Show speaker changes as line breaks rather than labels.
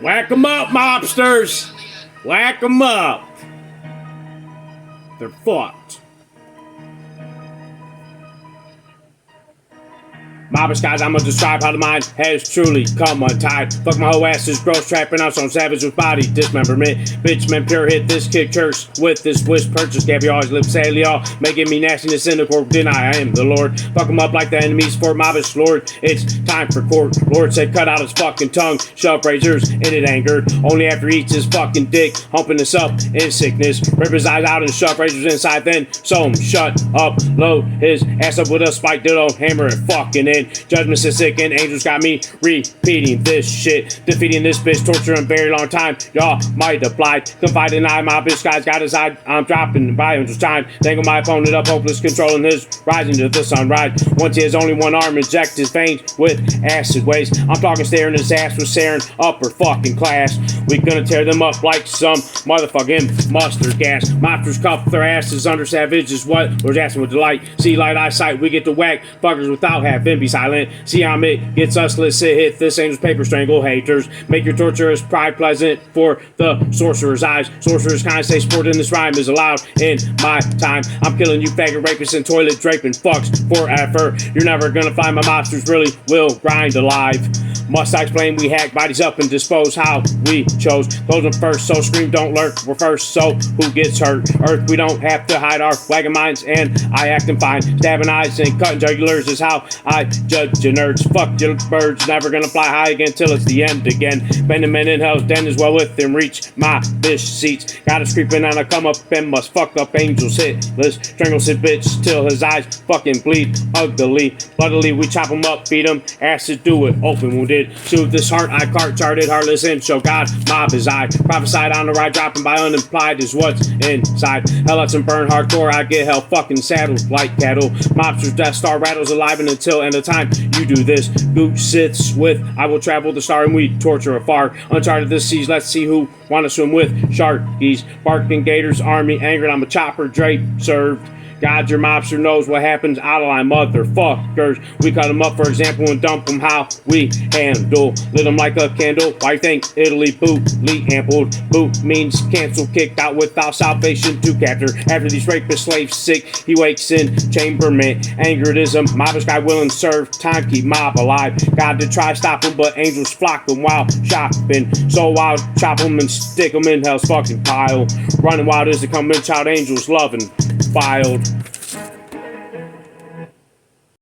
Whack 'em up, mobsters! Whack 'em up! They're fucked. Mobbish guys, I'ma describe how the mind has truly come untied. Fuck my whole ass, this gross trapping out some savage with body dismemberment. Bitch, man, pure hit this kid curse with this wish purchase. Gabby always live sadly all, making me nastiness in the court. Deny I am the Lord. Fuck 'em up like the enemies for Mobbish Lord. It's time for court. Lord said cut out his fucking tongue. Shove razors in it angered. Only after he eats his fucking dick, humping us up in sickness. Rip his eyes out and shove razors inside, then sew him shut up. Load his ass up with a spike dildo, hammer it fucking in. Judgment's is sick and angels got me repeating this shit. Defeating this bitch, torture in a very long time. Y'all might apply. Confide in I, my bitch guys got his eye. I'm dropping by him just time. Dangle my opponent up, hopeless, controlling his rising to the sunrise. Once he has only one arm, inject his veins with acid waste. I'm talking staring his ass with sarin upper fucking class. We gonna tear them up like some motherfucking mustard gas. Monsters cuff their asses under savage is what we're asking with delight. See light eyesight, we get to whack fuckers without having be silent. See how it gets us licit. Hit this angel's paper, strangle haters. Make your torturous pride pleasant for the sorcerer's eyes. Sorcerer's kind say sport in this rhyme is allowed in my time. I'm killing you faggot rapists and toilet draping fucks forever. You're never gonna find my monsters really will grind alive. Must I explain we hack bodies up and dispose how we chose. Close them first, so scream don't lurk. We're first, so who gets hurt? Earth, we don't have to hide our wagon minds, and I acting fine. Stabbing eyes and cutting jugulars is how I judge your nerds. Fuck your birds, never gonna fly high again till it's the end again. Bending men in hell's den is well within reach. My bitch seats got us creeping on a come up and must fuck up angels hit. Let's strangle his bitch till his eyes fucking bleed ugly. Bloodily we chop him up, feed him, acid do it, open wounded. Soothe this heart I cart charted, heartless him, show God mob his eye. Prophesied on the ride, dropping by unimplied is what's inside. Hell lets him burn hardcore, I get hell fucking saddled like cattle. Mobsters Death Star rattles alive and until end of time you do this. Gooch sits with I will travel the star and we torture afar. Uncharted this seas, let's see who wanna swim with sharkies. Barking gators, army angered, I'm a chopper drape served. God, your mobster knows what happens out of line motherfuckers. We cut them up, for example, and dump them how we handle. Lit them like a candle. Why you think Italy bootly ampled? Boot means cancel, kicked out without salvation to capture. After these rapist slaves sick, he wakes in chamberment. Angeredism, mobbish guy willing serve. Time keep mob alive. God to try stop him, but angels flock them while shopping. So I'll chop them and stick them in hell's fucking pile. Running wild as they come in, child angels loving filed.